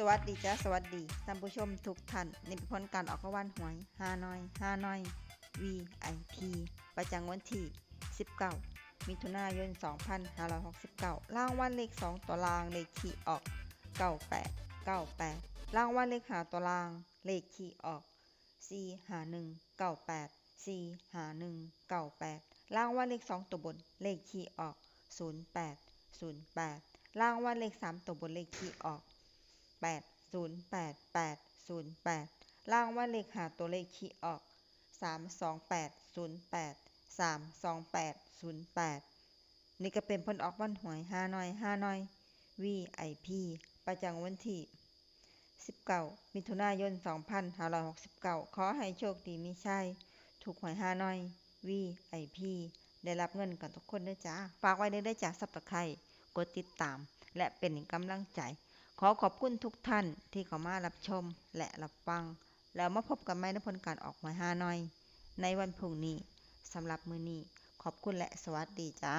สวัสดีจ้าสวัสดีท่านผู้ชมทุกท่านนี่เป็นผลการออกรางวัลหวยฮานอย VIP ประจำวันที่19มิถุนายน2569รางวัลเลข2ตัวรางเลขที่ออก9898รางวัลเลข5ตัวรางเลขที่ออก45198 45198รางวัลเลข2ตัวบนเลขที่ออก0808รางวัลเลข3ตัวบนเลขที่ออก80808รางวัลเลข5ตัวเลขที่ออก32808 32808นี่ก็เป็นผลออกวันหวยฮานอย VIP ประจำวันที่19มิถุนายน2569ขอให้โชคดีมีชัยถูกหวยฮานอย VIP ได้รับเงินกันทุกคนด้วยจ้าฝากไว้ได้จากSubscribeกดติดตามและเป็นกำลังใจขอบคุณทุกท่านที่เข้ามารับชมและรับฟังแล้วมาพบกันใหม่ในผลการออกหวยฮานอยในวันพรุ่งนี้สำหรับมื้อนี้ขอบคุณและสวัสดีจ้า